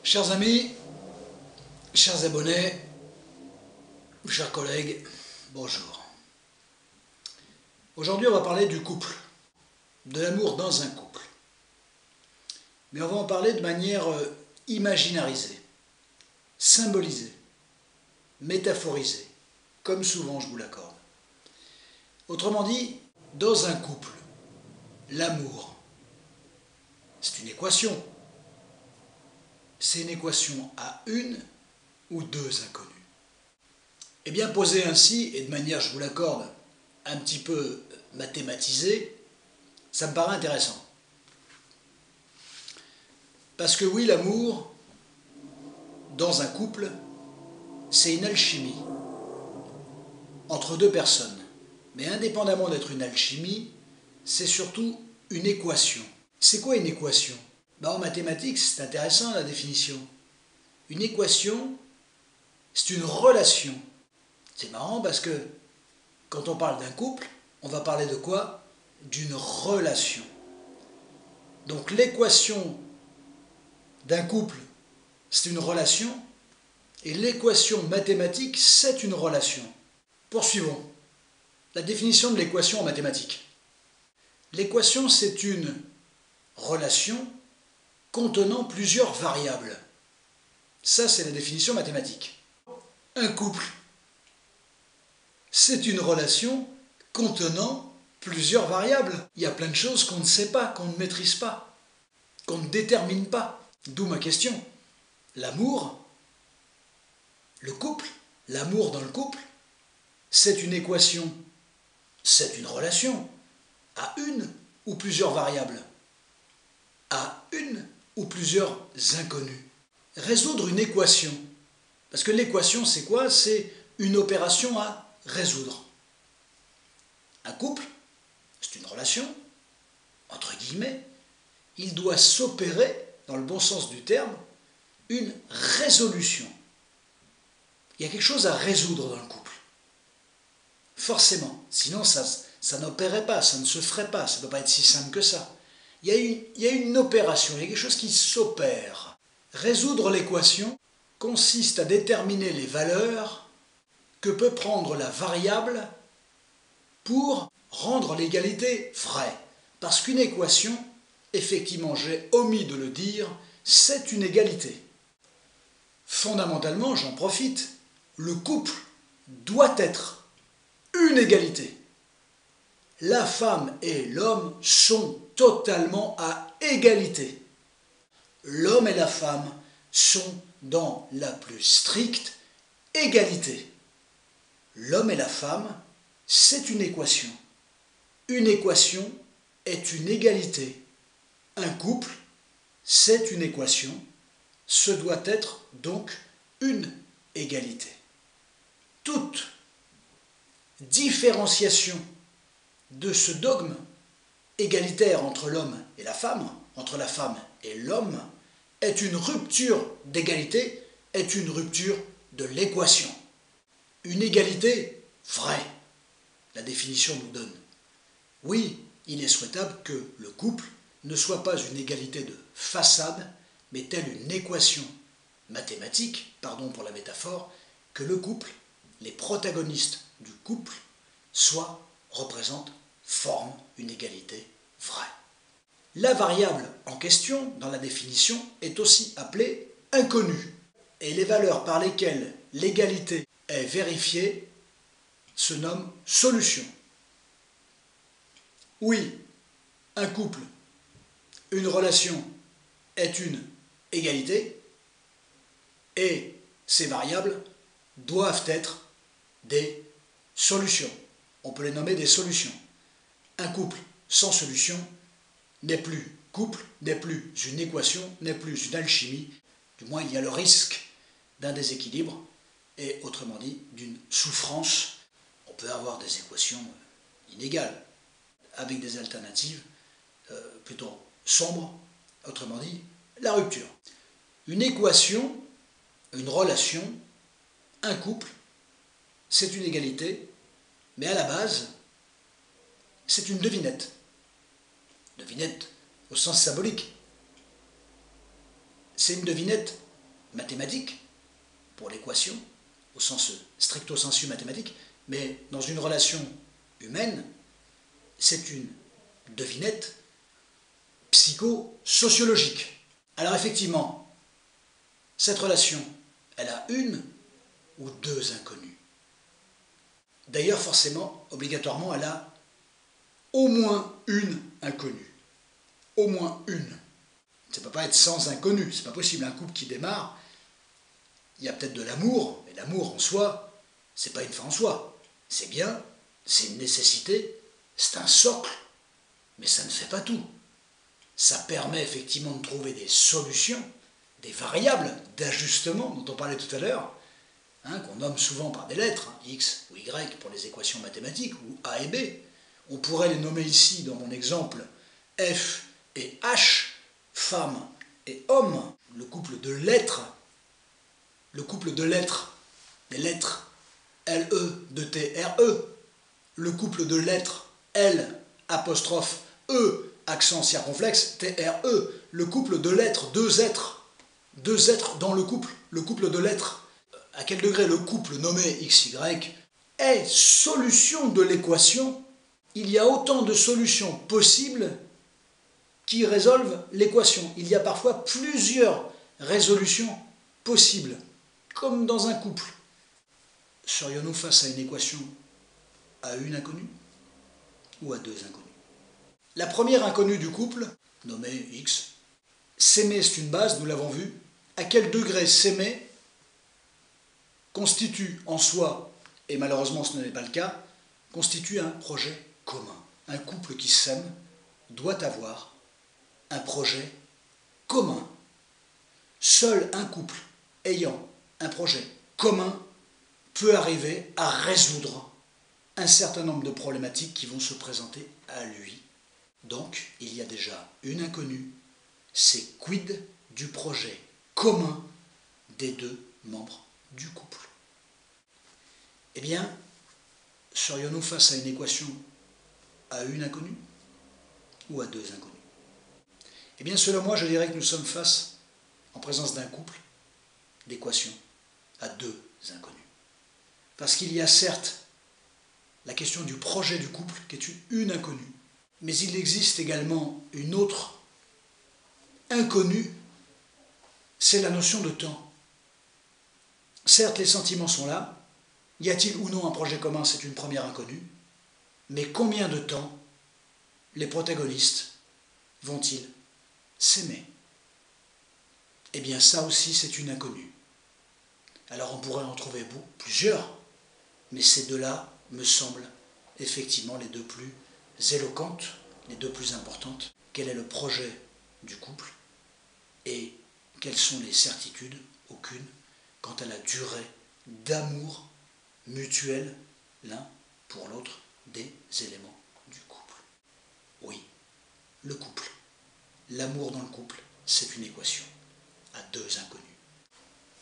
Chers amis, chers abonnés, chers collègues, bonjour. Aujourd'hui, on va parler du couple, de l'amour dans un couple. Mais on va en parler de manière imaginarisée, symbolisée, métaphorisée, comme souvent je vous l'accorde. Autrement dit, dans un couple, l'amour, c'est une équation. C'est une équation à une ou deux inconnus. Eh bien, posée ainsi, et de manière, je vous l'accorde, un petit peu mathématisée, ça me paraît intéressant. Parce que oui, l'amour, dans un couple, c'est une alchimie entre deux personnes. Mais indépendamment d'être une alchimie, c'est surtout une équation. C'est quoi une équation? En mathématiques, c'est intéressant la définition. Une équation, c'est une relation. C'est marrant parce que quand on parle d'un couple, on va parler de quoi? D'une relation. Donc l'équation d'un couple, c'est une relation, et l'équation mathématique, c'est une relation. Poursuivons. La définition de l'équation en mathématiques. L'équation, c'est une relation contenant plusieurs variables. Ça, c'est la définition mathématique. Un couple, c'est une relation contenant plusieurs variables. Il y a plein de choses qu'on ne sait pas, qu'on ne maîtrise pas, qu'on ne détermine pas. D'où ma question. L'amour, le couple, l'amour dans le couple, c'est une équation, c'est une relation à une ou plusieurs variables, à une ou plusieurs inconnus. Résoudre une équation, parce que l'équation c'est quoi? C'est une opération à résoudre. Un couple, c'est une relation, entre guillemets, il doit s'opérer, dans le bon sens du terme, une résolution. Il y a quelque chose à résoudre dans le couple. Forcément, sinon ça n'opérait pas, ça ne se ferait pas, ça ne peut pas être si simple que ça. Il y a une opération, il y a quelque chose qui s'opère. Résoudre l'équation consiste à déterminer les valeurs que peut prendre la variable pour rendre l'égalité vraie. Parce qu'une équation, effectivement j'ai omis de le dire, c'est une égalité. Fondamentalement, j'en profite, le couple doit être une égalité. La femme et l'homme sont totalement à égalité. L'homme et la femme sont dans la plus stricte égalité. L'homme et la femme, c'est une équation. Une équation est une égalité. Un couple, c'est une équation. Ce doit être donc une égalité. Toute différenciation de ce dogme égalitaire entre l'homme et la femme, entre la femme et l'homme, est une rupture d'égalité, est une rupture de l'équation. Une égalité vraie, la définition nous donne. Oui, il est souhaitable que le couple ne soit pas une égalité de façade, mais telle une équation mathématique, pardon pour la métaphore, que le couple, les protagonistes du couple, représentent, forment une égalité vraie. La variable en question, dans la définition, est aussi appelée inconnue. Et les valeurs par lesquelles l'égalité est vérifiée se nomment solutions. Oui, un couple, une relation est une égalité et ces variables doivent être des solutions. On peut les nommer des solutions. Un couple sans solution n'est plus couple, n'est plus une équation, n'est plus une alchimie. Du moins, il y a le risque d'un déséquilibre et, autrement dit, d'une souffrance. On peut avoir des équations inégales avec des alternatives plutôt sombres, autrement dit, la rupture. Une équation, une relation, un couple, c'est une égalité, mais à la base, c'est une devinette. Devinette au sens symbolique. C'est une devinette mathématique pour l'équation, au sens stricto sensu mathématique, mais dans une relation humaine, c'est une devinette psychosociologique. Alors effectivement, cette relation, elle a une ou deux inconnus. D'ailleurs, forcément, obligatoirement, elle a au moins une inconnue. Au moins une. Ça ne peut pas être sans inconnu, c'est pas possible. Un couple qui démarre, il y a peut-être de l'amour, mais l'amour en soi, c'est pas une fin en soi. C'est bien, c'est une nécessité, c'est un socle, mais ça ne fait pas tout. Ça permet effectivement de trouver des solutions, des variables d'ajustement dont on parlait tout à l'heure, qu'on nomme souvent par des lettres, X ou Y pour les équations mathématiques, ou A et B. On pourrait les nommer ici, dans mon exemple, F et H, femme et homme, le couple de lettres, les lettres LE de TRE, le couple de lettres L apostrophe E accent circonflexe TRE, le couple de lettres deux êtres dans le couple de lettres. À quel degré le couple nommé XY est solution de l'équation? Il y a autant de solutions possibles qui résolvent l'équation. Il y a parfois plusieurs résolutions possibles, comme dans un couple. Serions-nous face à une équation à une inconnue ou à deux inconnues? La première inconnue du couple, nommée X, s'aimer c'est une base, nous l'avons vu. À quel degré s'aimer constitue en soi, et malheureusement ce n'est pas le cas, constitue un projet commun. Un couple qui s'aime doit avoir un projet commun. Seul un couple ayant un projet commun peut arriver à résoudre un certain nombre de problématiques qui vont se présenter à lui. Donc, il y a déjà une inconnue, c'est quid du projet commun des deux membres du couple. Eh bien, serions-nous face à une équation à une inconnue ou à deux inconnues? Eh bien, selon moi, je dirais que nous sommes face, en présence d'un couple, d'équations à deux inconnues. Parce qu'il y a certes la question du projet du couple qui est une inconnue, mais il existe également une autre inconnue, c'est la notion de temps. Certes, les sentiments sont là, y a-t-il ou non un projet commun, c'est une première inconnue, mais combien de temps les protagonistes vont-ils s'aimer? Eh bien ça aussi c'est une inconnue. Alors on pourrait en trouver plusieurs, mais ces deux-là me semblent effectivement les deux plus éloquentes, les deux plus importantes. Quel est le projet du couple et quelles sont les certitudes, aucune, quant à la durée d'amour mutuel l'un pour l'autre des éléments du couple. Oui, le couple, l'amour dans le couple, c'est une équation à deux inconnus.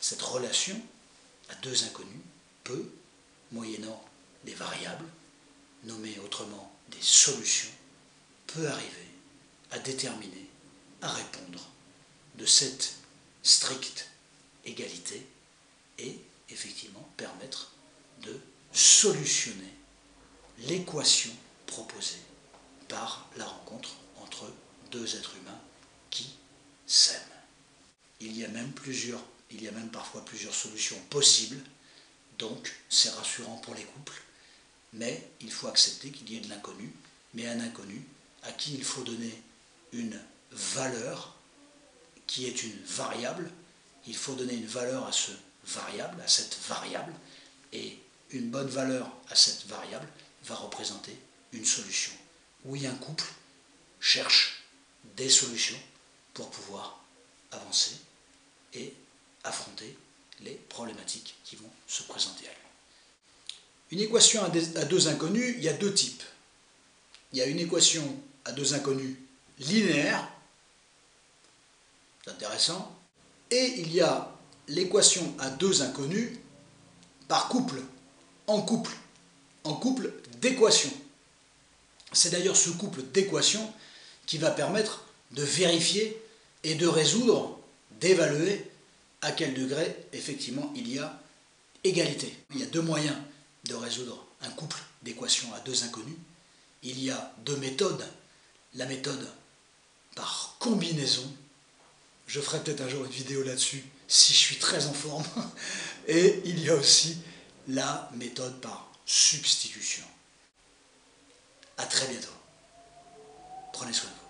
Cette relation à deux inconnus peut, moyennant des variables, nommées autrement des solutions, peut arriver à déterminer, à répondre de cette stricte égalité et effectivement permettre de solutionner l'équation proposée par la rencontre entre deux êtres humains qui s'aiment. Il y a même parfois plusieurs solutions possibles, donc c'est rassurant pour les couples, mais il faut accepter qu'il y ait de l'inconnu, mais un inconnu à qui il faut donner une valeur qui est une variable. Il faut donner une valeur à cette variable, et une bonne valeur à cette variable va représenter une solution. Oui, un couple cherche des solutions pour pouvoir avancer et affronter les problématiques qui vont se présenter à lui. Une équation à deux inconnus, il y a deux types. Il y a une équation à deux inconnus linéaire, c'est intéressant, et il y a l'équation à deux inconnus par couple, en couple d'équations. C'est d'ailleurs ce couple d'équations qui va permettre de vérifier et de résoudre, d'évaluer à quel degré, effectivement, il y a égalité. Il y a deux moyens de résoudre un couple d'équations à deux inconnus. Il y a deux méthodes. La méthode par combinaison. Je ferai peut-être un jour une vidéo là-dessus, si je suis très en forme. Et il y a aussi la méthode par substitution. À très bientôt. Prenez soin de vous.